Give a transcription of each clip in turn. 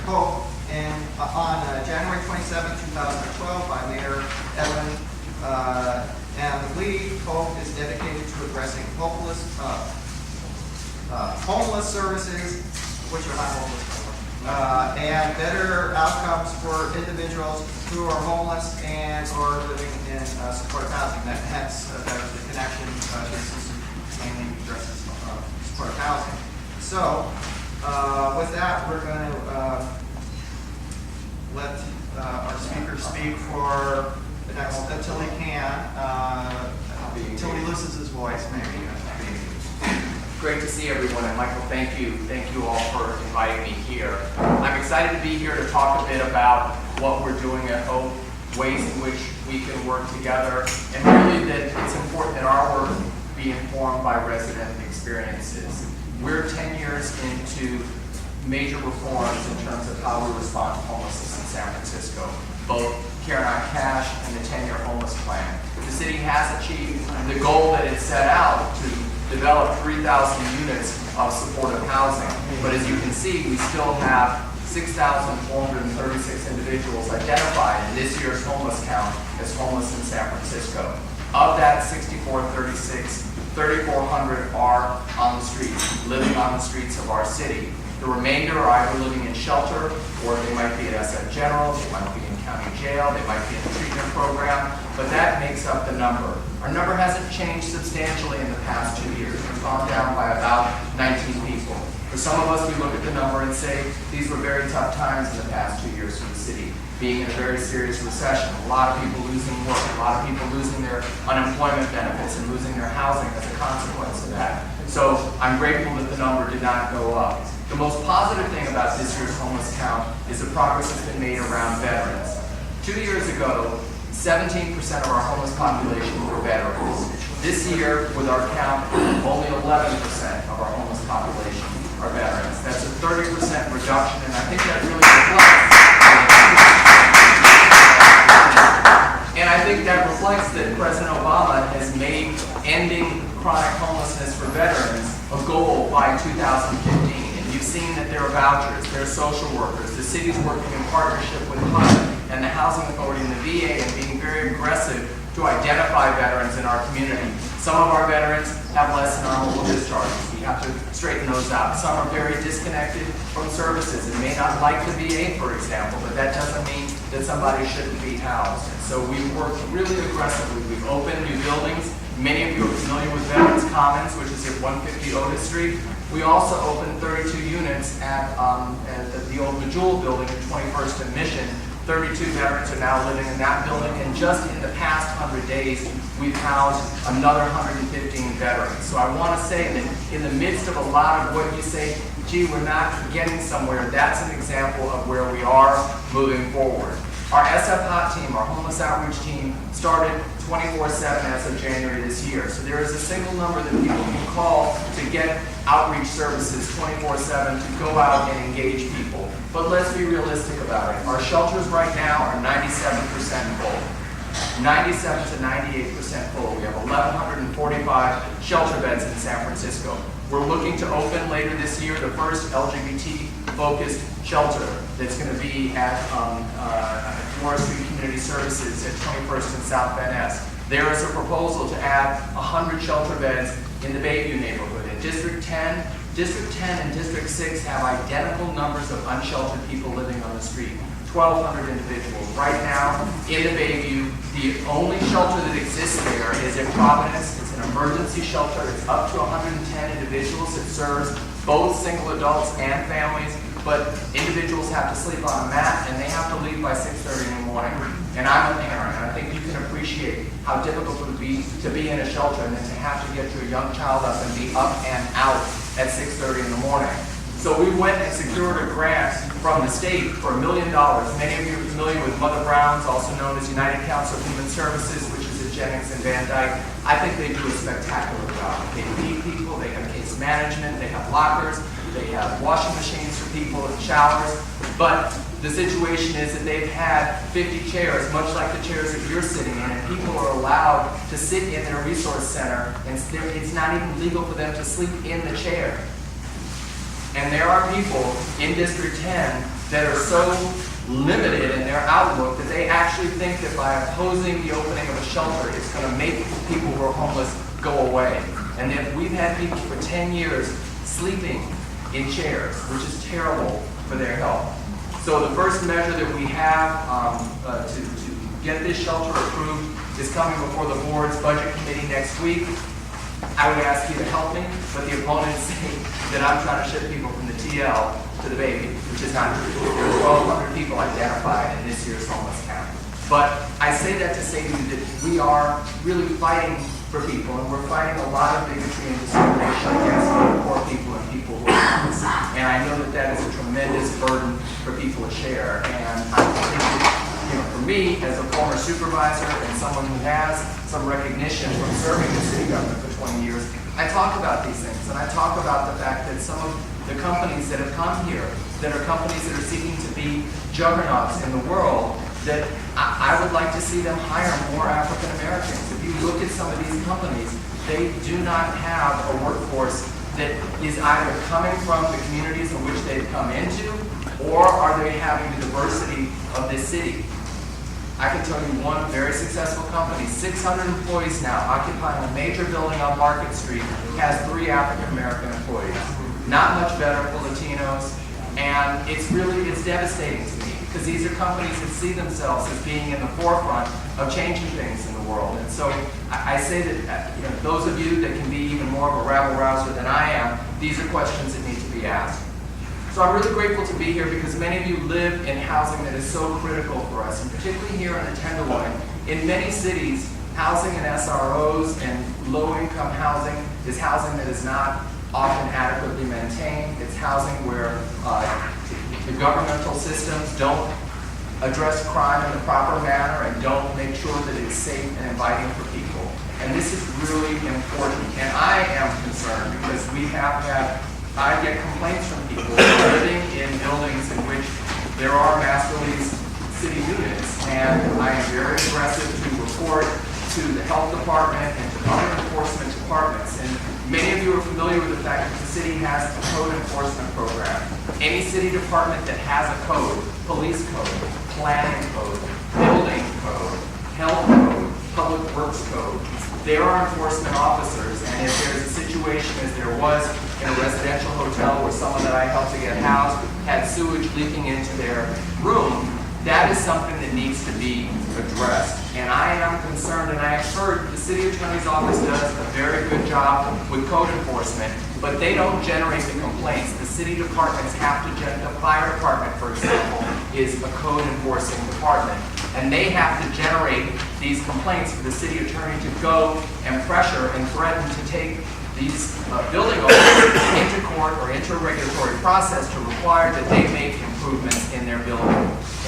Hope on January 27, 2012 by Mayor Edwin Lee. Hope is dedicated to addressing homeless services, which are not homeless, and better outcomes for individuals who are homeless and or living in supportive housing. Hence, there's the connection. This is mainly addresses supportive housing. So, with that, we're going to let our speaker speak for the next until he can, until he loses his voice, maybe. Great to see everyone, and Michael, thank you all for inviting me here. I'm excited to be here to talk a bit about what we're doing at Hope, ways in which we can work together, and really that it's important that our work be informed by resident experiences. We're 10 years into major reforms in terms of how we respond to homelessness in San Francisco, both Care and I Cash and the 10-year homeless plan. The city has achieved the goal that it set out to develop 3,000 units of supportive housing. But as you can see, we still have 6,436 individuals identified in this year's homeless count as homeless in San Francisco. Of that 6,436, 3,400 are on the streets, living on the streets of our city. The remainder are either living in shelter, or they might be at SF General, they might be in county jail, they might be in a treatment program, but that makes up the number. Our number hasn't changed substantially in the past 2 years. We've gone down by about 19 people. For some of us, we look at the number and say, these were very tough times in the past 2 years for the city, being in a very serious recession, a lot of people losing work, a lot of people losing their unemployment benefits and losing their housing as a consequence of that. So I'm grateful that the number did not go up. The most positive thing about this year's homeless count is the progress that's been made around veterans. 2 years ago, 17% of our homeless population were veterans. This year, with our count, only 11% of our homeless population are veterans. That's a 30% reduction, and I think that really reflects that President Obama has made ending chronic homelessness for veterans a goal by 2015. You've seen that there are vouchers, there are social workers, the city's working in partnership with HUD and the Housing Authority and the VA and being very aggressive to identify veterans in our community. Some of our veterans have less than honorable discharges. We have to straighten those out. Some are very disconnected from services and may not like the VA, for example, but that doesn't mean that somebody shouldn't be housed. And so we've worked really aggressively. We've opened new buildings. Many of you are familiar with Veterans Commons, which is at 150 Otis Street. We also opened 32 units at the old Micheal building at 21st and Mission. 32 veterans are now living in that building, and just in the past 100 days, we've housed another 115 veterans. So I want to say that in the midst of a lot of what you say, gee, we're not getting somewhere, that's an example of where we are moving forward. Our SF Hot team, our homeless outreach team, started 24/7 as of January this year. So there is a single number that people can call to get outreach services 24/7 to go out and engage people. But let's be realistic about it. Our shelters right now are 97% full. 97 to 98% full. We have 1,145 shelter beds in San Francisco. We're looking to open later this year the first LGBT-focused shelter that's going to be at Forest Street Community Services at 21st and South Van Ness. There is a proposal to add 100 shelter beds in the Bayview neighborhood. In District 10 and District 6 have identical numbers of unsheltered people living on the street. 1,200 individuals. Right now, in the Bayview, the only shelter that exists there is in Providence. It's an emergency shelter. It's up to 110 individuals. It serves both single adults and families, but individuals have to sleep on a mat, and they have to leave by 6:30 in the morning. And I'm a parent, and I think you can appreciate how difficult it would be to be in a shelter and then to have to get your young child up and be up and out at 6:30 in the morning. So we went and secured a grant from the state for $1 million. Many of you are familiar with Mother Brown's, also known as United Council of Human Services, which is at Jennings and Van Dyke. I think they do a spectacular job. They feed people, they have case management, they have lockers, they have washing machines for people and showers. But the situation is that they've had 50 chairs, much like the chairs that you're sitting in, and people are allowed to sit in their resource center, and it's not even legal for them to sleep in the chair. And there are people in District 10 that are so limited in their outlook that they actually think that by opposing the opening of a shelter, it's going to make people who are homeless go away. And that we've had people for 10 years sleeping in chairs, which is terrible for their health. So the first measure that we have to get this shelter approved is coming before the board's budget committee next week. I would ask you to help me, but the opponents say that I'm trying to ship people from the TL to the baby, which is not true. There are 1,200 people identified in this year's homeless count. But I say that to say to you that we are really fighting for people, and we're fighting a lot of bigotry and discrimination against poor people and people who are homeless. And I know that that is a tremendous burden for people to share. And I think that, for me, as a former supervisor and someone who has some recognition from serving the city government for 20 years, I talk about these things, and I talk about the fact that some of the companies that have come here, that are companies that are seeking to be juggernauts in the world, that I would like to see them hire more African Americans. If you look at some of these companies, they do not have a workforce that is either coming from the communities in which they've come into, or are they having the diversity of this city. I can tell you one very successful company, 600 employees now, occupying a major building on Market Street, has 3 African American employees. Not much better for Latinos, and it's devastating to me, because these are companies that see themselves as being in the forefront of changing things in the world. And so I say that those of you that can be even more of a rabble-rouser than I am, these are questions that need to be asked. So I'm really grateful to be here because many of you live in housing that is so critical for us, and particularly here in the Tenderloin. In many cities, housing in SROs and low-income housing is housing that is not often adequately maintained. It's housing where the governmental systems don't address crime in the proper manner and don't make sure that it's safe and inviting for people. And this is really important. And I am concerned because I get complaints from people living in buildings in which there are master lease city units, and I am very aggressive to report to the health department and to other enforcement departments. And many of you are familiar with the fact that the city has a code enforcement program. Any city department that has a code, police code, planning code, building code, health code, public works code, there are enforcement officers, and if there's a situation as there was in a residential hotel where someone that I helped to get housed had sewage leaking into their room, that is something that needs to be addressed. And I am concerned, and I have heard the city attorney's office does a very good job with code enforcement, but they don't generate the complaints. The city departments have to the fire department, for example, is a code enforcing department. And they have to generate these complaints for the city attorney to go and pressure and threaten to take these building owners into court or into a regulatory process to require that they make improvements in their building.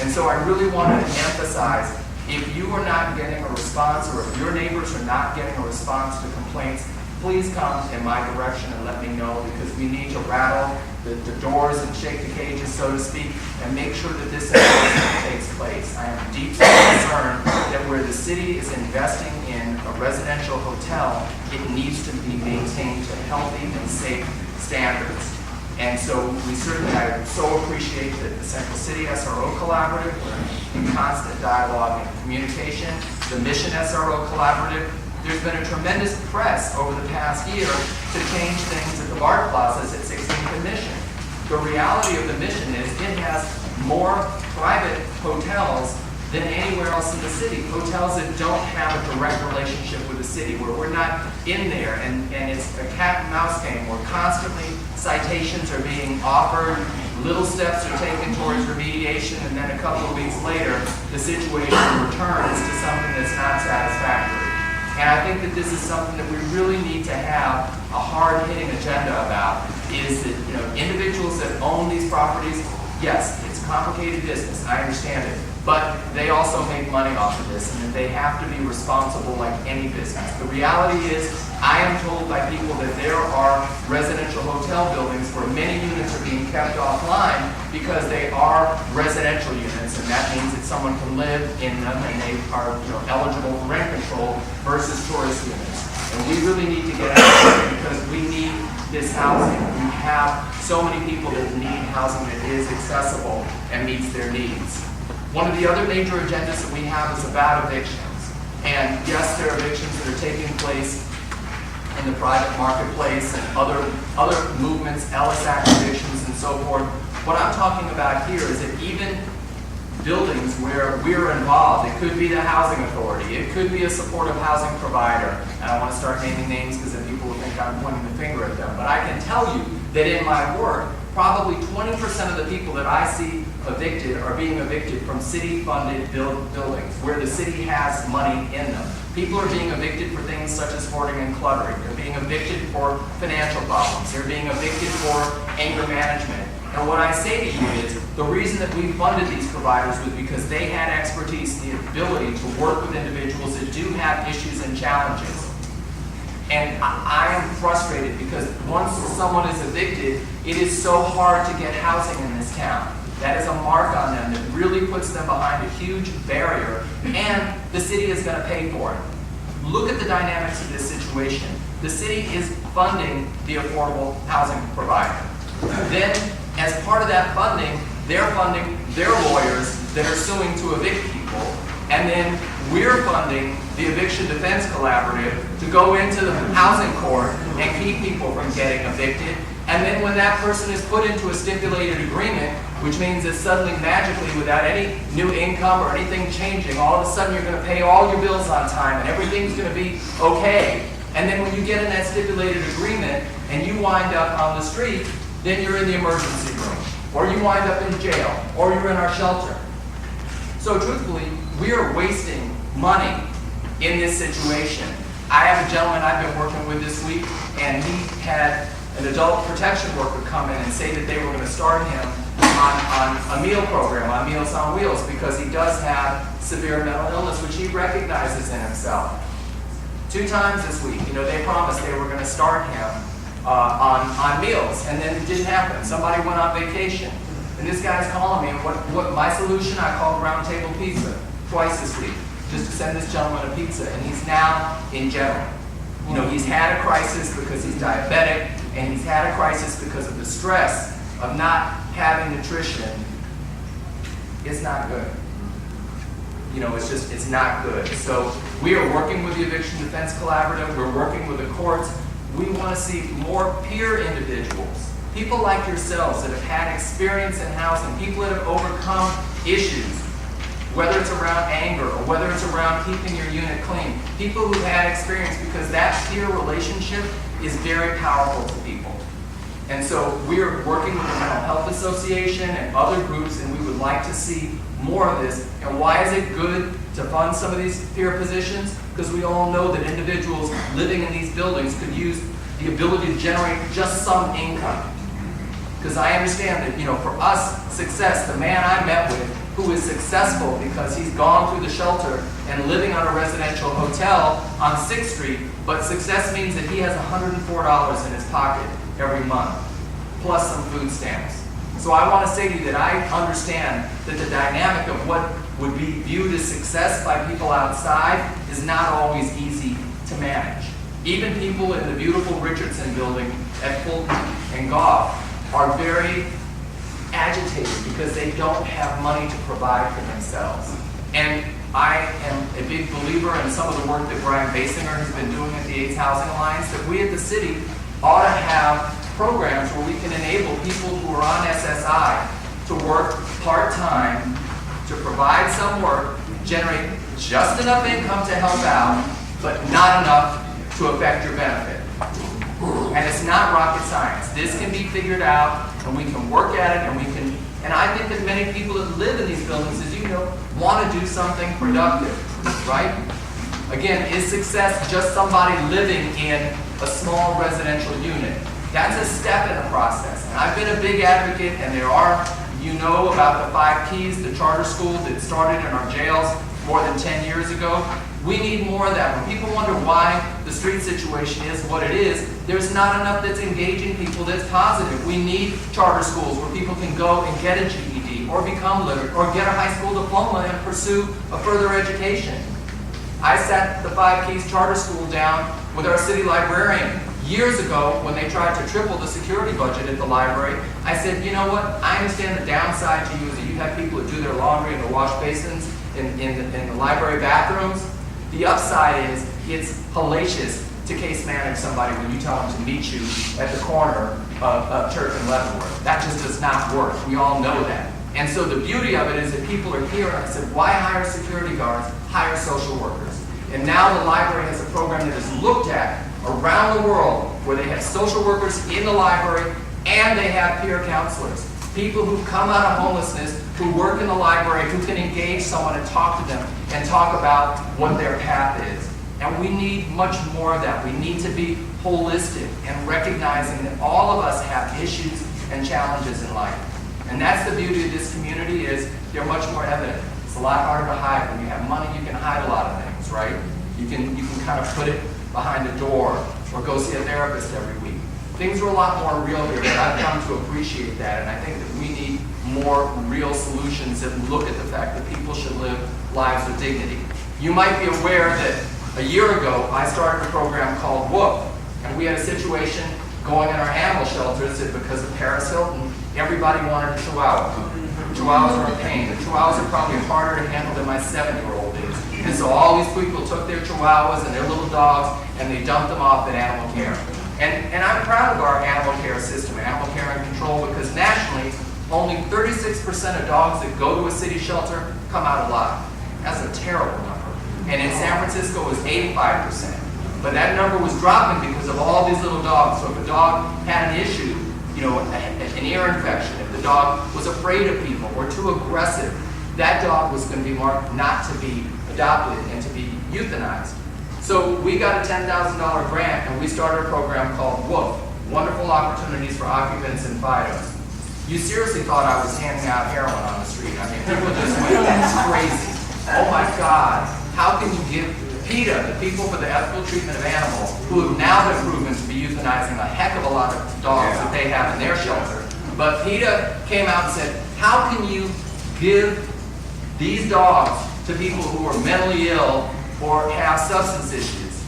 And so I really wanted to emphasize, if you are not getting a response, or if your neighbors are not getting a response to complaints, please come in my direction and let me know, because we need to rattle the doors and shake the cages, so to speak, and make sure that this enforcement takes place. I am deeply concerned that where the city is investing in a residential hotel, it needs to be maintained to healthy and safe standards. And so I so appreciate that the Central City SRO Collaborative, we're in constant dialogue and communication. The Mission SRO Collaborative, there's been a tremendous press over the past year to change things at the BART plazas at 16th and Mission. The reality of the Mission is it has more private hotels than anywhere else in the city. Hotels that don't have a direct relationship with the city, where we're not in there, and it's a cat and mouse game where constantly citations are being offered, little steps are taken towards remediation, and then a couple of weeks later, the situation returns to something that's not satisfactory. And I think that this is something that we really need to have a hard-hitting agenda about, is that individuals that own these properties, yes, it's a complicated business, I understand it, but they also make money off of this, and that they have to be responsible like any business. The reality is, I am told by people that there are residential hotel buildings where many units are being kept offline because they are residential units, and that means that someone can live in them and they are eligible for rent control versus tourist units. And we really need to get out there, because we need this housing. We have so many people that need housing that is accessible and meets their needs. One of the other major agendas that we have is about evictions. And yes, there are evictions that are taking place in the private marketplace and other movements, Ellis Act evictions and so forth. What I'm talking about here is that even buildings where we're involved, it could be the housing authority, it could be a supportive housing provider. I don't want to start naming names because then people will think I'm pointing the finger at them. But I can tell you that in my work, probably 20% of the people that I see evicted are being evicted from city-funded buildings where the city has money in them. People are being evicted for things such as hoarding and cluttering. They're being evicted for financial problems. They're being evicted for anger management. And what I say to you is, the reason that we funded these providers was because they had expertise, the ability to work with individuals that do have issues and challenges. And I am frustrated because once someone is evicted, it is so hard to get housing in this town. That is a mark on them that really puts them behind a huge barrier, and the city is going to pay for it. Look at the dynamics of this situation. The city is funding the affordable housing provider. Then, as part of that funding, they're funding their lawyers that are suing to evict people, and then we're funding the Eviction Defense Collaborative to go into the housing court and keep people from getting evicted. And then when that person is put into a stipulated agreement, which means that suddenly, magically, without any new income or anything changing, all of a sudden you're going to pay all your bills on time and everything's going to be okay. And then when you get in that stipulated agreement and you wind up on the street, then you're in the emergency room, or you wind up in jail, or you're in our shelter. So truthfully, we are wasting money in this situation. I have a gentleman I've been working with this week, and he had an adult protection worker come in and say that they were going to start him on a meal program, on Meals on Wheels, because he does have severe mental illness, which he recognizes in himself. 2 times this week, they promised they were going to start him on meals, and then it didn't happen. Somebody went on vacation, and this guy's calling me, and what my solution? I called Round Table Pizza twice this week, just to send this gentleman a pizza, and he's now in general. He's had a crisis because he's diabetic, and he's had a crisis because of the stress of not having nutrition. It's not good. It's not good. So we are working with the Eviction Defense Collaborative, we're working with the courts. We want to see more peer individuals, people like yourselves that have had experience in housing, people that have overcome issues, whether it's around anger or whether it's around keeping your unit clean, people who had experience, because that peer relationship is very powerful to people. And so we're working with the Mental Health Association and other groups, and we would like to see more of this. And why is it good to fund some of these peer positions? Because we all know that individuals living in these buildings could use the ability to generate just some income. Because I understand that, for us, success, the man I met with who is successful because he's gone through the shelter and living on a residential hotel on 6th Street, but success means that he has $104 in his pocket every month, plus some food stamps. So I want to say to you that I understand that the dynamic of what would be viewed as success by people outside is not always easy to manage. Even people in the beautiful Richardson building at Fulton and Goff are very agitated because they don't have money to provide for themselves. And I am a big believer in some of the work that Brian Basinger has been doing at the AIDS Housing Alliance, that we at the city ought to have programs where we can enable people who are on SSI to work part-time, to provide some work, generate just enough income to help out, but not enough to affect your benefit. And it's not rocket science. This can be figured out, and we can work at it, and I think that many people that live in these buildings, as you know, want to do something productive, right? Again, is success just somebody living in a small residential unit? That's a step in the process. And I've been a big advocate, and there are, about the 5 keys, the charter school that started in our jails more than 10 years ago. We need more of that. When people wonder why the street situation is what it is, there's not enough that's engaging people that's positive. We need charter schools where people can go and get a GED or become literate or get a high school diploma and pursue a further education. I sat the 5 Keys Charter School down with our city librarian Years ago, when they tried to triple the security budget at the library, I said, you know what, I understand the downside to you is that you have people that do their laundry in the wash basins in the library bathrooms. The upside is it's hellacious to case manage somebody when you tell them to meet you at the corner of Turk and Leavenworth. That just does not work. We all know that. And so the beauty of it is that people are here, and I said, why hire security guards? Hire social workers. And now the library has a program that is looked at around the world where they have social workers in the library and they have peer counselors. People who come out of homelessness, who work in the library, who can engage someone and talk to them and talk about what their path is. And we need much more of that. We need to be holistic and recognizing that all of us have issues and challenges in life. And that's the beauty of this community is they're much more evident. It's a lot harder to hide. When you have money, you can hide a lot of things, right? You can kind of put it behind a door or go see a therapist every week. Things are a lot more real here, but I've come to appreciate that, and I think that we need more real solutions that look at the fact that people should live lives with dignity. You might be aware that a year ago, I started a program called WOOF, and we had a situation going in our animal shelters that because of Paris Hilton, everybody wanted a Chihuahua. Chihuahuas are a pain. The Chihuahuas are probably harder to handle than my 7-year-old is. And so all these people took their Chihuahuas and their little dogs and they dumped them off at animal care. And I'm proud of our animal care system, animal care and control, because nationally, only 36% of dogs that go to a city shelter come out alive. That's a terrible number. And in San Francisco, it was 85%. But that number was dropping because of all these little dogs. So if a dog had an issue, you know, an ear infection, if the dog was afraid of people or too aggressive, that dog was going to be marked not to be adopted and to be euthanized. So we got a $10,000 grant and we started a program called WOOF, Wonderful Opportunities for Occupants and FIDOs. You seriously thought I was handing out heroin on the street. I mean, people just went, that's crazy. Oh my God, how can you give PETA, the People for the Ethical Treatment of Animals, who have now been proven to be euthanizing a heck of a lot of dogs that they have in their shelter. But PETA came out and said, how can you give these dogs to people who are mentally ill or have substance issues?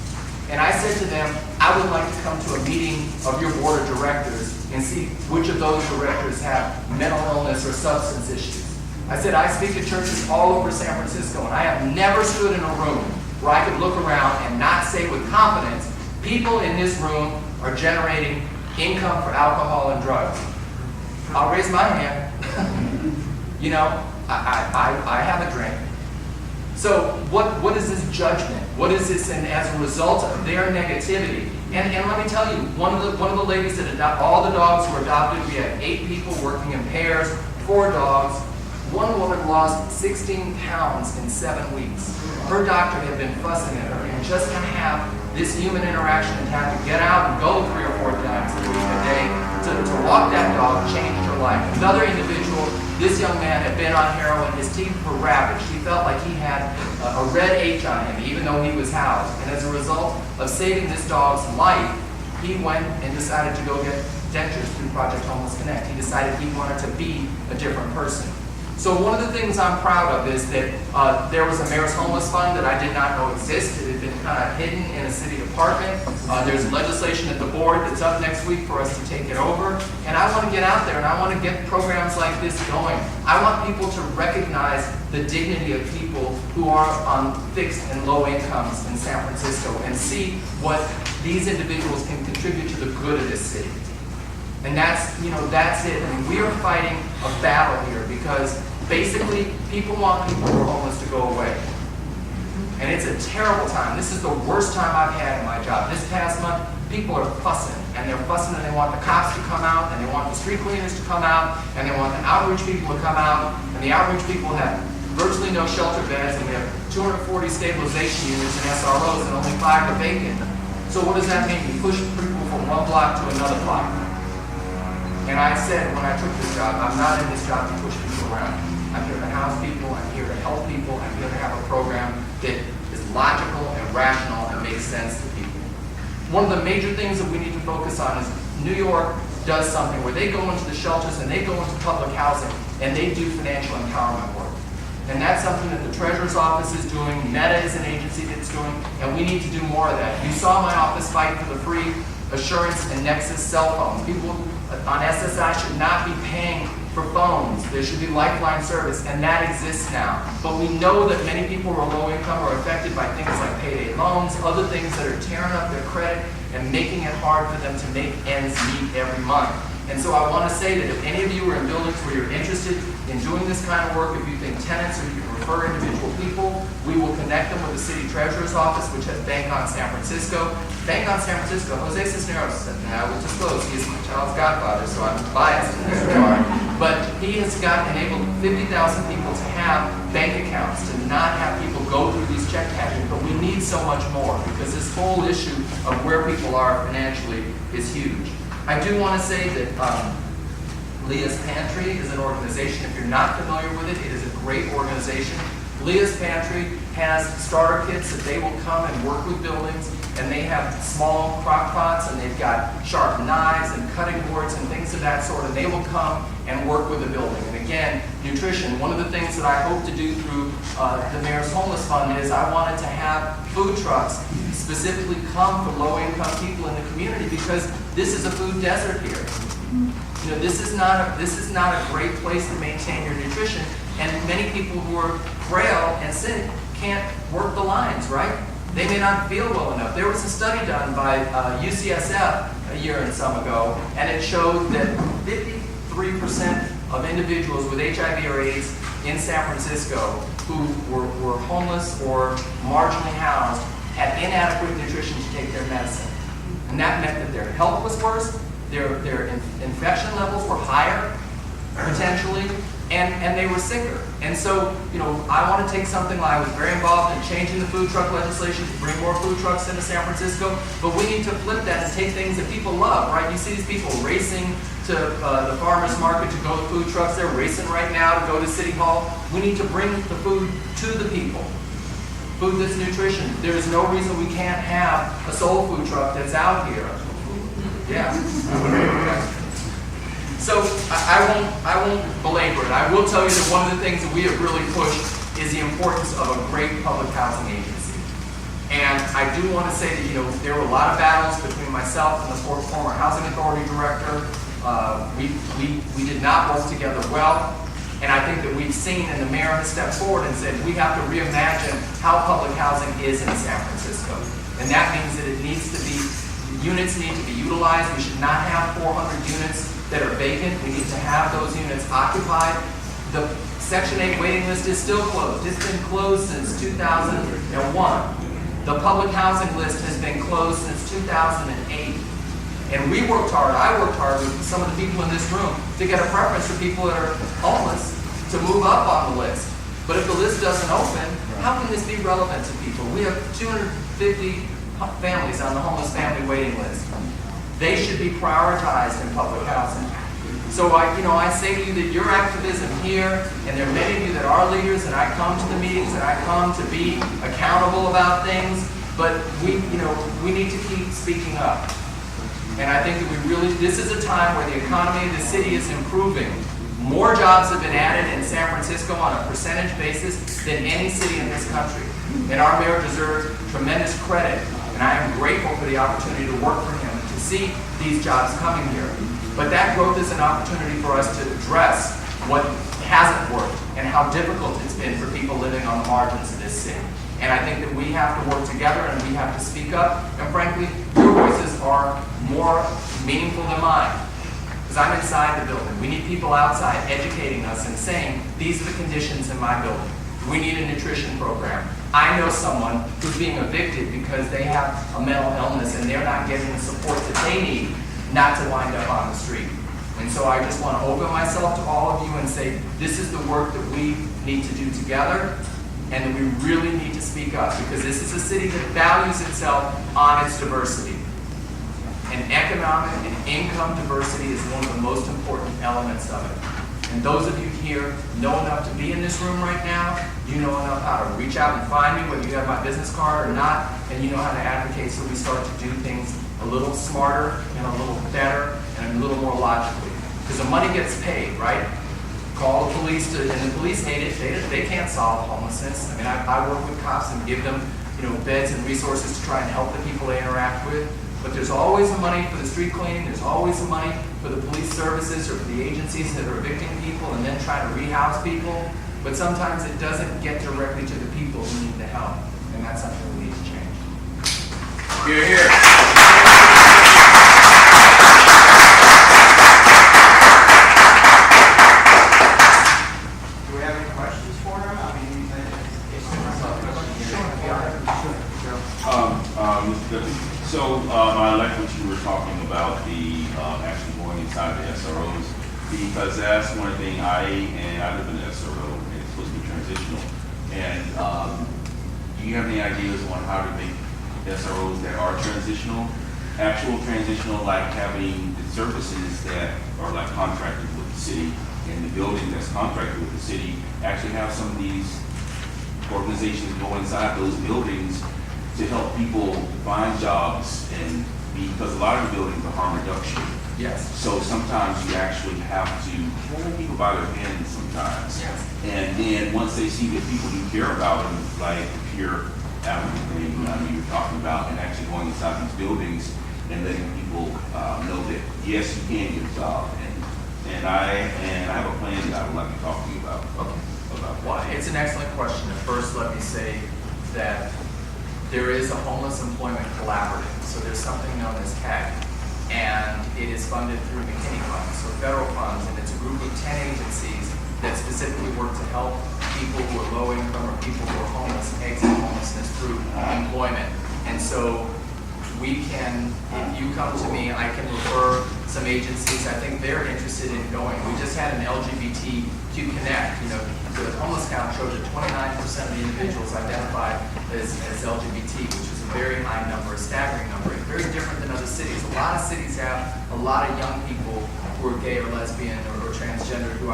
And I said to them, I would like to come to a meeting of your board of directors and see which of those directors have mental illness or substance issues. I said, I speak to churches all over San Francisco, and I have never stood in a room where I could look around and not say with confidence, people in this room are generating income for alcohol and drugs. I'll raise my hand. You know, I have a drink. So what is this judgment? What is this, and as a result of their negativity? And let me tell you, one of the ladies that adopted, all the dogs were adopted, we had 8 people working in pairs, 4 dogs. One woman lost 16 pounds in 7 weeks. Her doctor had been fussing at her, and just to have this human interaction and have to get out and go 3 or 4 times a day to walk that dog changed her life. Another individual, this young man had been on heroin, his teeth were ravaged. He felt like he had a red H on him, even though he was housed. And as a result of saving this dog's life, he went and decided to go get dentures through Project Homeless Connect. He decided he wanted to be a different person. So one of the things I'm proud of is that there was a Mayor's Homeless Fund that I did not know existed. It had been kind of hidden in a city department. There's legislation at the board that's up next week for us to take it over. And I want to get out there and I want to get programs like this going. I want people to recognize the dignity of people who are on fixed and low incomes in San Francisco and see what these individuals can contribute to the good of this city. And that's it. I mean, we are fighting a battle here because basically people want people who are homeless to go away. And it's a terrible time. This is the worst time I've had in my job. This past month, people are fussing. And they're fussing and they want the cops to come out, and they want the street cleaners to come out, and they want the outreach people to come out. And the outreach people have virtually no shelter beds, and we have 240 stabilization units and SROs, and only 5 are vacant. So what does that mean? You push people from one block to another block. And I said when I took this job, I'm not in this job to push people around. I'm here to house people, I'm here to help people, I'm here to have a program that is logical and rational and makes sense to people. One of the major things that we need to focus on is New York does something where they go into the shelters and they go into public housing and they do financial empowerment work. And that's something that the Treasurer's Office is doing, Meta is an agency that's doing, and we need to do more of that. You saw my office fight for the free Assurance and Nexus cell phones. People on SSI should not be paying for phones. There should be Lifeline service, and that exists now. But we know that many people who are low income are affected by things like payday loans, other things that are tearing up their credit and making it hard for them to make ends meet every month. And so I want to say that if any of you are in buildings where you're interested in doing this kind of work, if you think tenants or you can refer individual people, we will connect them with the city treasurer's office, which has Bank on San Francisco. Bank on San Francisco, Jose Cisneros, and I will disclose, he is my child's godfather, so I'm biased in this regard. But he has enabled 50,000 people to have bank accounts, to not have people go through these check cashing. But we need so much more, because this whole issue of where people are financially is huge. I do want to say that Leah's Pantry is an organization. If you're not familiar with it, it is a great organization. Leah's Pantry has starter kits that they will come and work with buildings, and they have small crock pots, and they've got sharp knives and cutting boards and things of that sort, and they will come and work with the building. And again, nutrition, one of the things that I hope to do through the Mayor's Homeless Fund is I wanted to have food trucks specifically come for low-income people in the community, because this is a food desert here. You know, this is not a great place to maintain your nutrition, and many people who are frail and sick can't work the lines, right? They may not feel well enough. There was a study done by UCSF a year and some ago, and it showed that 53% of individuals with HIV or AIDS in San Francisco who were homeless or marginally housed had inadequate nutrition to take their medicine. And that meant that their health was worse, their infection levels were higher, potentially, and they were sicker. And so, you know, I want to take something like, I was very involved in changing the food truck legislation to bring more food trucks into San Francisco, but we need to flip that and take things that people love, right? You see these people racing to the farmer's market to go to food trucks. They're racing right now to go to City Hall. We need to bring the food to the people. Food that's nutrition. There is no reason we can't have a soul food truck that's out here. Yeah. So I won't belabor it. I will tell you that one of the things that we have really pushed is the importance of a great public housing agency. And I do want to say that, you know, there were a lot of battles between myself and the former housing authority director. We did not work together well. And I think that we've seen, and the mayor has stepped forward and said, we have to reimagine how public housing is in San Francisco. And that means that it needs to be, units need to be utilized. We should not have 400 units that are vacant. We need to have those units occupied. The Section 8 waiting list is still closed. It's been closed since 2001. The public housing list has been closed since 2008. And we worked hard, I worked hard with some of the people in this room to get a preference for people that are homeless to move up on the list. But if the list doesn't open, how can this be relevant to people? We have 250 families on the homeless family waiting list. They should be prioritized in public housing. So I say to you that your activism here, and there are many of you that are leaders, and I come to the meetings, and I come to be accountable about things, but we need to keep speaking up. And I think that this is a time where the economy of the city is improving. More jobs have been added in San Francisco on a percentage basis than any city in this country. And our mayor deserves tremendous credit. And I am grateful for the opportunity to work for him and to see these jobs coming here. But that growth is an opportunity for us to address what hasn't worked and how difficult it's been for people living on the margins of this city. And I think that we have to work together and we have to speak up. And frankly, your voices are more meaningful than mine. Because I'm inside the building. We need people outside educating us and saying, these are the conditions in my building. We need a nutrition program. I know someone who's being evicted because they have a mental illness and they're not getting the support that they need not to wind up on the street. And so I just want to open myself to all of you and say, this is the work that we need to do together. And that we really need to speak up, because this is a city that values itself on its diversity. And economic and income diversity is one of the most important elements of it. And those of you here know enough to be in this room right now. You know enough how to reach out and find me, whether you have my business card or not, and you know how to advocate so we start to do things a little smarter and a little better and a little more logically. Because the money gets paid, right? Call the police, and the police hate it. They can't solve homelessness. I mean, I work with cops and give them, beds and resources to try and help the people they interact with. But there's always the money for the street cleaning, there's always the money for the police services or for the agencies that are evicting people and then trying to rehouse people. But sometimes it doesn't get directly to the people who need the help. And that's something we need to change. Hear, hear. Do we have any questions for him? I mean, Mr. Dufty, so I like what you were talking about, the actually going inside the SROs, because that's one thing I live in the SRO, and it's supposed to be transitional. And do you have any ideas on how to make SROs that are transitional, actual transitional, like having the services that are like contracted with the city, and the building that's contracted with the city actually have some of these organizations go inside those buildings to help people find jobs, and because a lot of the buildings are harm reduction. Yes. So sometimes you actually have to hold people by their hands sometimes. Yes. And then once they see that people do care about them, like the pure African thing you were talking about, and actually going inside these buildings and letting people know that yes, you can get a job. And I have a plan that I would like to talk to you about. Okay. About Well, that. it's an excellent question. And first, let me say that there is a homeless employment collaborative. So there's something known as CAG, and it is funded through McKinney funds, so federal funds, and it's a group of 10 agencies that specifically work to help people who are low income or people who are homeless exit homelessness through employment. And so we can, if you come to me, I can refer some agencies. I think they're interested in going. We just had an LGBTQ Connect. You know, the homeless count showed that 29% of the individuals identified as LGBT, which is a very high number, a staggering number, and very different than other cities. A lot of cities have a lot of young people who are gay or lesbian or transgender who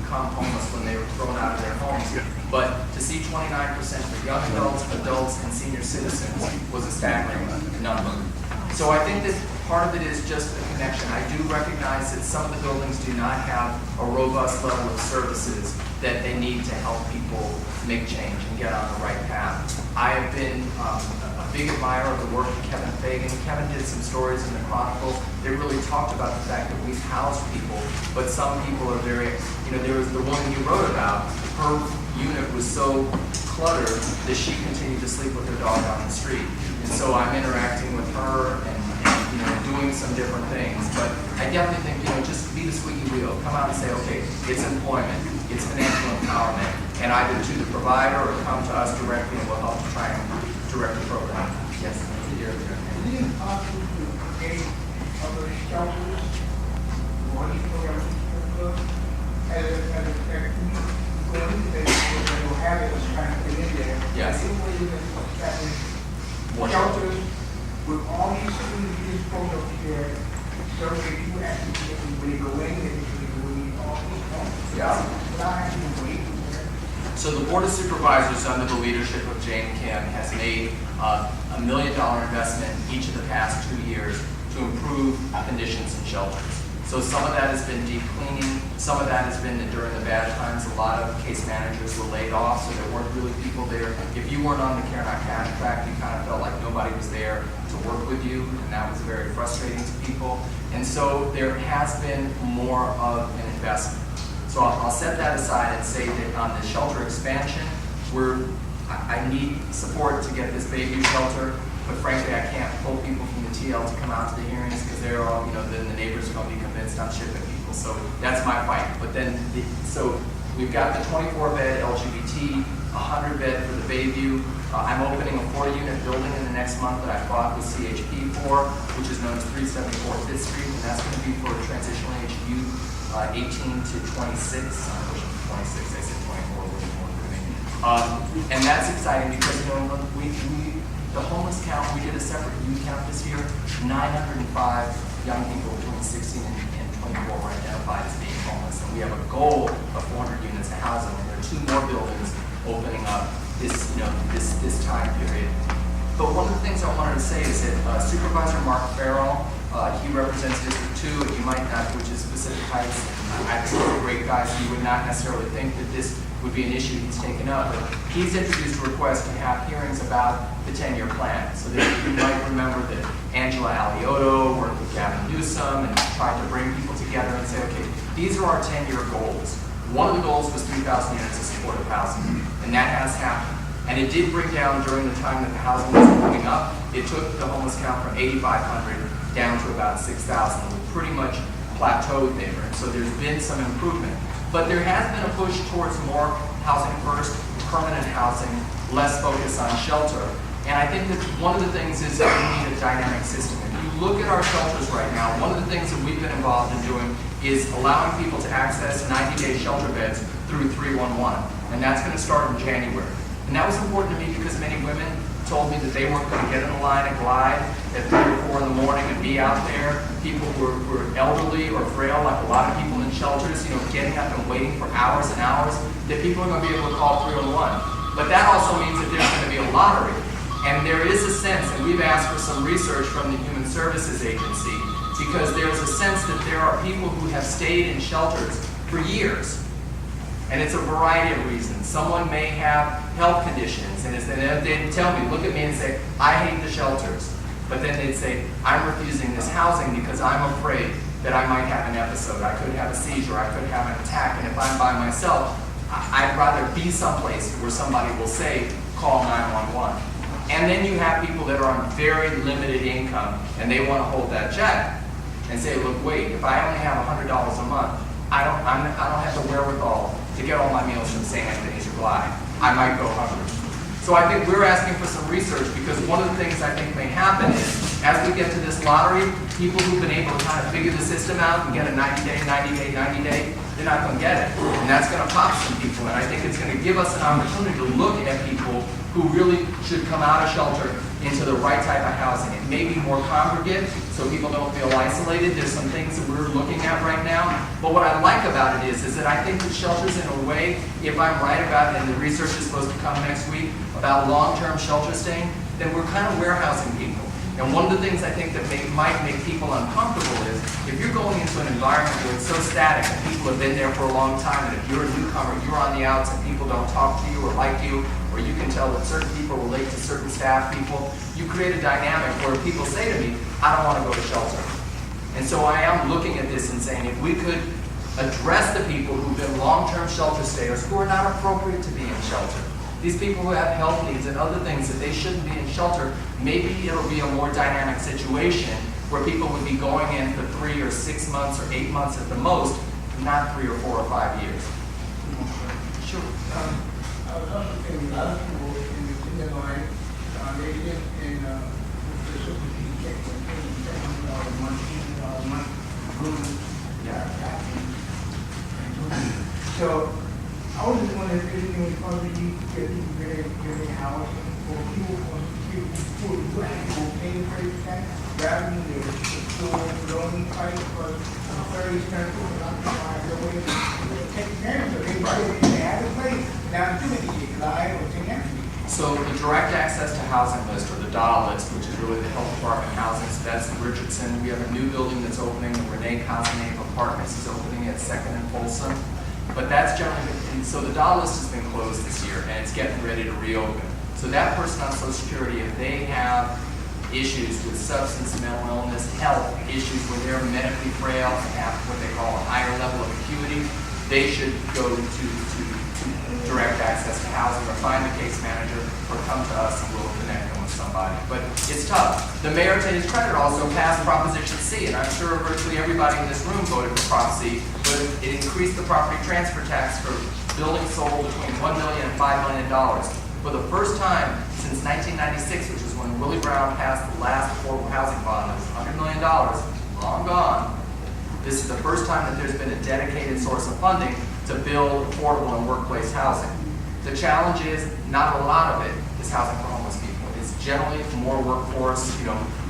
become homeless when they were thrown out of their homes. But to see 29% for young adults, and senior citizens was a staggering number. So I think that part of it is just a connection. I do recognize that some of the buildings do not have a robust level of services that they need to help people make change and get on the right path. I have been a big admirer of the work of Kevin Fagan. Kevin did some stories in the Chronicle. They really talked about the fact that we've housed people, but some people are very, there was the woman you wrote about, her unit was so cluttered that she continued to sleep with her dog on the street. And so I'm interacting with her and doing some different things. But I definitely think, just be the squeaky wheel. Come out and say, okay, it's employment, it's financial empowerment, and either to the provider or come to us directly and we'll help to try and direct the program. Yes, here. Is it possible to create other shelters or any programs as they will have it as trying to put in there? Yes. Any way you can establish shelters with all these these programs here, so that people actually get when they go in, they can all these homes. Yeah. Without having to wait. So the Board of Supervisors, under the leadership of Jane Kim, has made $1 million investment each of the past 2 years to improve conditions in shelters. So some of that has been deep cleaning, some of that has been that during the bad times, a lot of case managers were laid off, so there weren't really people there. If you weren't on the Care Not Cash track, you kind of felt like nobody was there to work with you, and that was very frustrating to people. And so there has been more of an investment. So I'll set that aside and say that on the shelter expansion, I need support to get this Bayview shelter, but frankly, I can't pull people from the TL to come out to the hearings because they're all, then the neighbors are going to be convinced I'm shipping people. So that's my fight. But then, so we've got the 24-bed LGBT, 100-bed for the Bayview. I'm opening a 4-unit building in the next month that I fought with CHP for, which is known as 374 5th Street, and that's going to be for transitional age youth, 18 to 26. I'm pushing 26. I said 24, which is more for me. And that's exciting because the homeless count, we did a separate youth count this year. 905 young people between 16 and 24 were identified as being homeless, and we have a goal of 400 units of housing, and there are 2 more buildings opening up this time period. But one of the things I wanted to say is that Supervisor Mark Farrell, he represents District 2, and you might not, which is Pacific Heights. I think he's a great guy, so you would not necessarily think that this would be an issue he's taken up. But he's introduced a request to have hearings about the 10-year plan. So that you might remember that Angela Sheila Alioto, worked with Gavin Newsom, and tried to bring people together and say, okay, these are our 10-year goals. One of the goals was 3,000 units of supportive housing, and that has happened. And it did bring down during the time that the housing was coming up, it took the homeless count from 8,500 down to about 6,000. We're pretty much plateaued there, and so there's been some improvement. But there has been a push towards more housing first, permanent housing, less focus on shelter. And I think that one of the things is that we need a dynamic system. If you look at our shelters right now, one of the things that we've been involved in doing is allowing people to access 90-day shelter beds through 311. And that's going to start in January. And that was important to me because many women told me that they weren't going to get in the line and glide at 3 or 4 in the morning and be out there. People who were elderly or frail, like a lot of people in shelters, getting up and waiting for hours and hours, that people are going to be able to call 311. But that also means that there's going to be a lottery. And there is a sense, and we've asked for some research from the Human Services Agency, because there's a sense that there are people who have stayed in shelters for years. And it's a variety of reasons. Someone may have health conditions, and they'd tell me, look at me and say, I hate the shelters. But then they'd say, I'm refusing this housing because I'm afraid that I might have an episode. I could have a seizure, I could have an attack, and if I'm by myself, I'd rather be someplace where somebody will say, call 911. And then you have people that are on very limited income, and they want to hold that check and say, look, wait, if I only have $100 a month, I don't have the wherewithal to get all my meals from St. Anthony's or Glide. I might go hungry. So I think we're asking for some research, because one of the things I think may happen is, as we get to this lottery, people who've been able to kind of figure the system out and get a 90-day, they're not going to get it. And that's going to pop some people. And I think it's going to give us an opportunity to look at people who really should come out of shelter into the right type of housing. It may be more congregate, so people don't feel isolated. There's some things that we're looking at right now. But what I like about it is that I think that shelters, in a way, if I'm right about it, and the research is supposed to come next week about long-term shelter staying, then we're kind of warehousing people. And one of the things I think that might make people uncomfortable is, if you're going into an environment where it's so static and people have been there for a long time, and if you're a newcomer, you're on the outs and people don't talk to you or like you, or you can tell that certain people relate to certain staff people, you create a dynamic where people say to me, I don't want to go to shelter. And so I am looking at this and saying, if we could address the people who've been long-term shelter stayers who are not appropriate to be in shelter, these people who have health needs and other things that they shouldn't be in shelter, maybe it'll be a more dynamic situation where people would be going in for 3 or 6 months or 8 months at the most, not 3 or 4 or 5 years. Sure. I was also thinking, a lot of people in the line, they live in the facility check for $700 a month, $800 a month, room, So I was just wondering if anything was possibly get people getting a house for people who actually pay for it, rather than the store loan price, because it's very expensive, and I'm trying to take advantage of it. They have a place, now do it, you lie or take action. So the direct access to housing list, or the DAW list, which is really the health department housing, so that's in Richardson. We have a new building that's opening, the Renee Cosnave Apartments is opening at 2nd and Folsom. But that's generally, and so the DAW list has been closed this year, and it's getting ready to reopen. So that person on Social Security, if they have issues with substance, mental illness, health issues where they're medically frail and have what they call a higher level of acuity, they should go to direct access to housing, or find a case manager, or come to us and we'll connect them with somebody. But it's tough. The mayor, to his credit, also passed Proposition C, and I'm sure virtually everybody in this room voted for Prop C, but it increased the property transfer tax for buildings sold between $1 million and $5 million. For the first time since 1996, which is when Willie Brown passed the last affordable housing bond, it was $100 million, long gone. This is the first time that there's been a dedicated source of funding to build affordable and workplace housing. The challenge is not a lot of it is housing for homeless people. It's generally more workforce,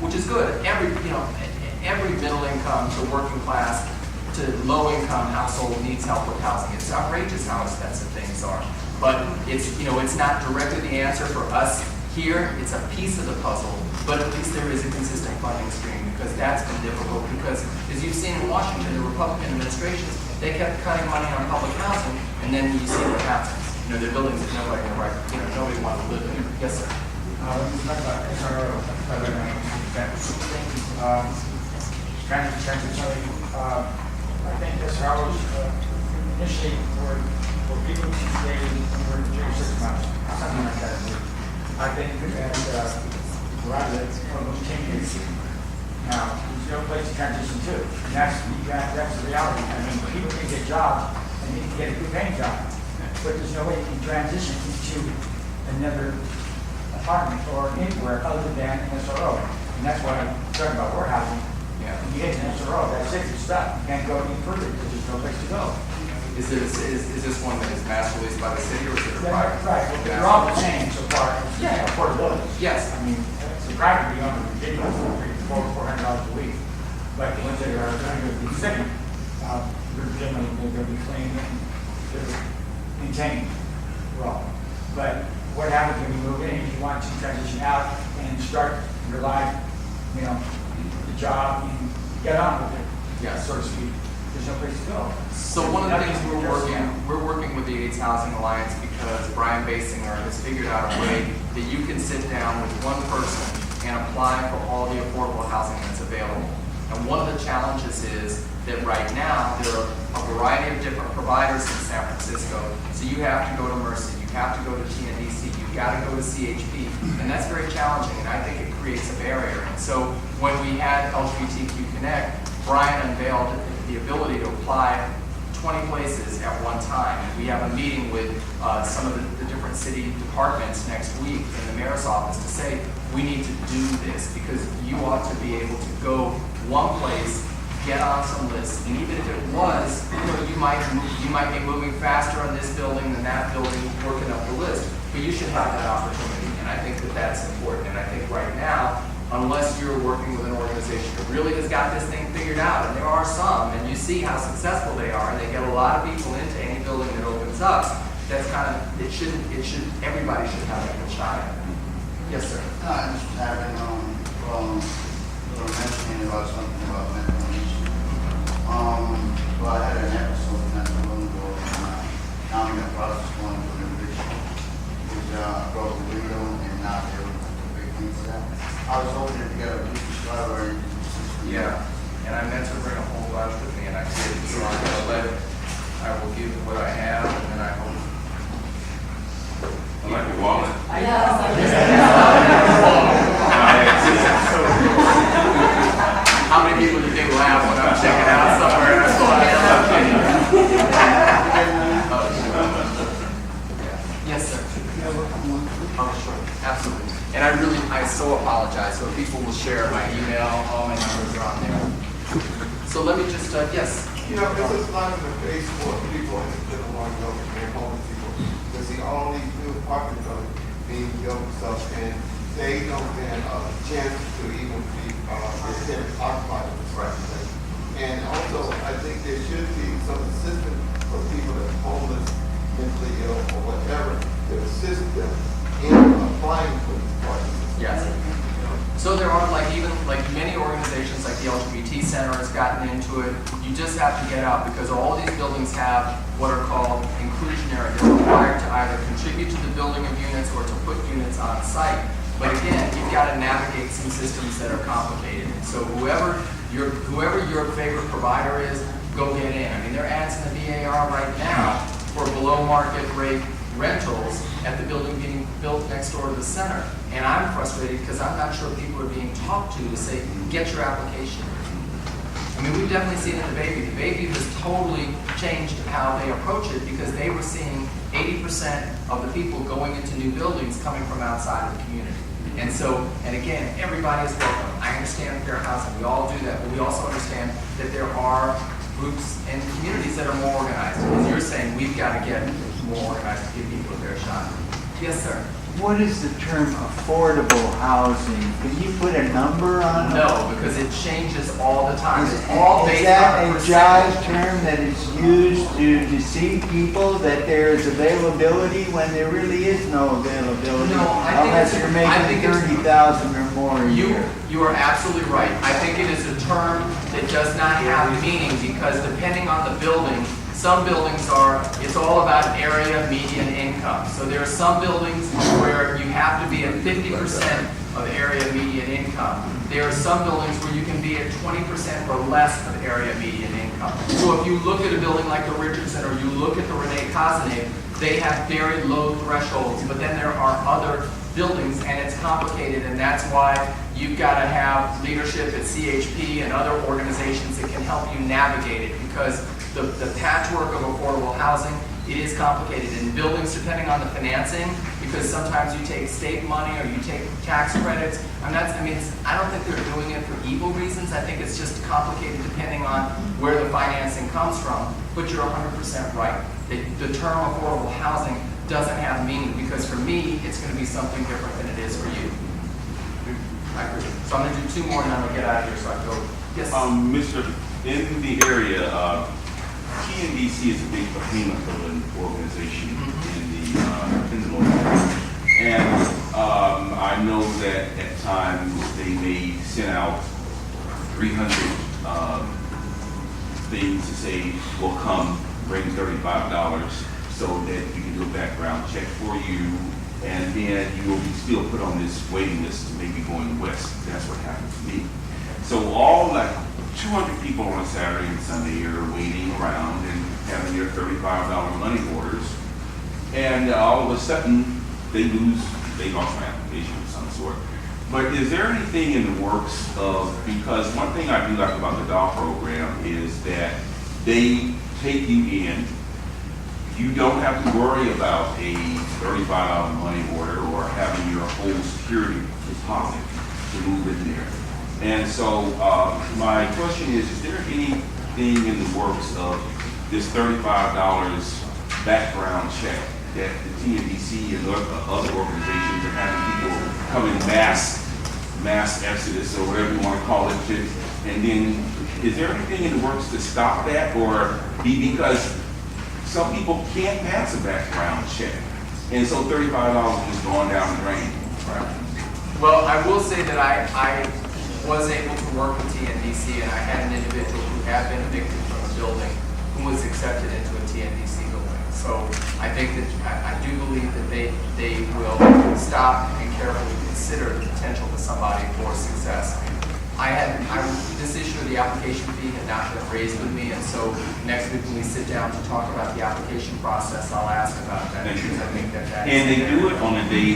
which is good. Every middle income to working class to low income household needs help with housing. It's outrageous how expensive things are. But it's not directly the answer for us here. It's a piece of the puzzle, but at least there is a consistent funding stream, because that's been difficult, because as you've seen in Washington, the Republican administrations, they kept cutting money on public housing, and then you see what happens. They're buildings that nobody wants to live in. Yes, sir. When you talk about SRO, transitionally, I think SROs initially were people who stayed for 36 months, something like that. I think that around almost 10 years. Now, there's no place to transition to, and that's the reality. I mean, people can get jobs and they can get a good paying job, but there's no way you can transition into another apartment or anywhere other than an SRO. And that's why I'm talking about warehousing. Yeah. When you get an SRO, that's it, you're stuck. You can't go any further because there's no place to go. Is this one that is master leased by the city or is it a private? Right, well, they're all the same so far. Yeah, affordability. Yes. I mean, the private beyond the ridiculous, $400 a week. But the ones that are going to be city, they're generally going to be clean and they're maintained well. But what happens when you move in, you want to transition out and start your life, you know, the job and get on with it, Yes. so to speak. There's no place to go. So one of the things we're working with the AIDS Housing Alliance because Brian Basinger has figured out a way that you can sit down with one person and apply for all the affordable housing that's available. And one of the challenges is that right now there are a variety of different providers in San Francisco. So you have to go to Mercy, you have to go to TNDC, you've got to go to CHP, and that's very challenging. And I think it creates a barrier. And so when we had LGBTQ Connect, Brian unveiled the ability to apply 20 places at one time. And we have a meeting with some of the different city departments next week in the mayor's office to say, we need to do this because you ought to be able to go one place, get on some lists, and even if it was, you might be moving faster on this building than that building, working up the list, but you should have that opportunity, and I think that that's important. And I think right now, unless you're working with an organization that really has got this thing figured out, and there are some, and you see how successful they are, and they get a lot of people into any building that opens up, that's kind of, everybody should have a good shot at it. Yes, sir. I just having, you were mentioning about something about mental issues. Well, I had an episode not too long ago, and now I'm in the process of going to an eviction, which broke the window and not able to do a big thing for that. I was hoping to get a big driver. Yeah, and I meant to bring a whole bunch with me, and I didn't, so I'm going to let it, I will give what I have, and then I hope. I like your wallet. How many people do you think will have when I'm checking out somewhere and I pull out Yes, sir. Oh, sure. Absolutely. And I so apologize. So people will share my email, all my numbers are on there. So let me just, yes. You know, it's a slap in the face for people in the general line building and homeless people. Because see all these new apartment buildings being built and stuff, and they don't get a chance to even be occupied in this right thing. And also, I think there should be some assistance for people that are homeless, mentally ill, or whatever, to assist them in applying for these apartments. Yes. So there are even many organizations like the LGBT Center has gotten into it. You just have to get out because all these buildings have what are called inclusionary. They're required to either contribute to the building of units or to put units on site. But again, you've got to navigate some systems that are complicated. And so whoever your favorite provider is, go get in. I mean, there are ads in the VAR right now for below market rate rentals at the building being built next door to the center. And I'm frustrated because I'm not sure people are being talked to say, get your application. I mean, we've definitely seen it in the Baby. The Baby has totally changed how they approach it because they were seeing 80% of the people going into new buildings coming from outside of the community. And so, and again, everybody is welcome. I understand fair housing. We all do that. But we also understand that there are groups and communities that are more organized. As you're saying, we've got to get more organized to give people a fair shot. Yes, sir. What is the term affordable housing? Can you put a number on it? No, because it changes all the time. Is It's all based that on a a jive percentage. term that is used to deceive people that there is availability when there really is no availability? No, I think unless it's- you're I making think it's- 30,000 or more a year. You are absolutely right. I think it is a term that does not have meaning because depending on the building, Some buildings it's all about area median income. So there are some buildings where you have to be at 50% of area median income. There are some buildings where you can be at 20% or less of area median income. So if you look at a building like the Richardson or you look at the Rene Cazenave, they have very low thresholds, but then there are other buildings and it's complicated, and that's why you've got to have leadership at CHP and other organizations that can help you navigate it, because the patchwork of affordable housing, it is complicated. In buildings, depending on the financing, because sometimes you take state money or you take tax credits. I don't think they're doing it for evil reasons. I think it's just complicated depending on where the financing comes from. But you're 100% right. The term affordable housing doesn't have meaning, because for me, it's going to be something different than it is for you. I agree. So I'm going to do two more and then we'll get out of here so I can go. Yes? Mr. In the area, TNDC is a big behemoth of an organization in the North. And I know that at times they may send out 300 things to say, "We'll come, bring $35 so that we can do a background check for you, and then you will be still put on this waiting list to maybe going west." That's what happened to me. So all like 200 people on a Saturday and Sunday are waiting around and having their $35 money orders, and all of a sudden they lost my application of some sort. But is there anything in the works of, because one thing I do like about the DAW program is that they take you in. You don't have to worry about a $35 money order or having your whole security deposit to move in there. And so my question is there anything in the works of this $35 background check that the TNDC and other organizations are having people come in mass exodus or whatever you want to call it, and then is there anything in the works to stop that, or because some people can't pass a background check, and so $35 is going down the drain? Right. Well, I will say that I was able to work with TNDC, and I had an individual who had been evicted from a building who was accepted into a TNDC building. So I think that I do believe that they will stop and carefully consider the potential for somebody for success. This issue of the application fee had not been raised with me, and so next week when we sit down to talk about the application process, I'll ask about that, because I think that is. And they do it on a day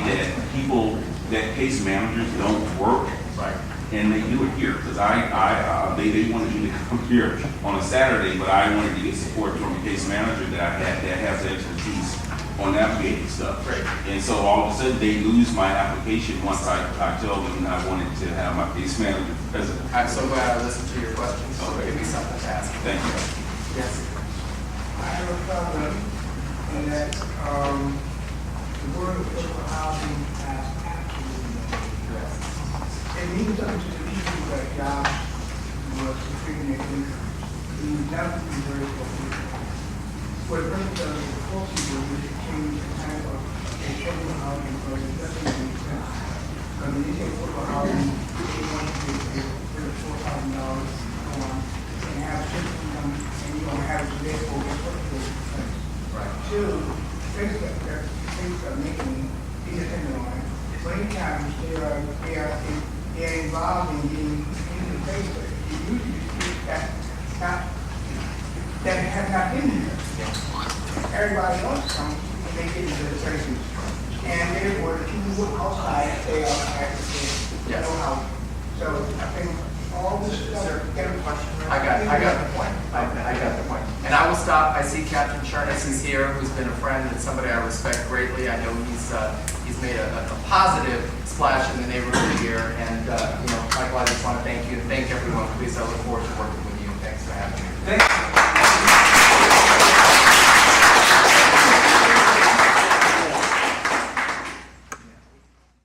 that case managers don't work. Right. And they do it here, because they wanted me to come here on a Saturday, but I wanted to get support from the case manager that has the expertise on navigating stuff. Great. And so all of a sudden, they lose my application once I tell them I wanted to have my case manager present. I'm so glad I listened to your questions, so give me something to ask. Thank you. Yes. I have a problem in that, the word affordable housing has absolutely no meaning. Yes. It means something to the people that jobs was securing their income. It means nothing to the very poor people. For the purpose of the poor people, we should change the type of affordable housing, because it doesn't make sense. Because when you say affordable housing, they want you to pay $4,000 and have certain income, and you don't have it there, or guess what, you go. Right. Two, things that are making independent on, many times they are involved in getting into the place, but it usually that have not been here. Everybody else comes and they get into the places. And therefore, the people outside, they are actually, Yes. know how. So I think all this stuff, get a question. I got the point. I got the point. And I will stop. I see Captain Chernis is here, who's been a friend and somebody I respect greatly. I know he's made a positive splash in the neighborhood here. And likewise, I just want to thank you and thank everyone. Please, I look forward to working with you. Thanks for having me.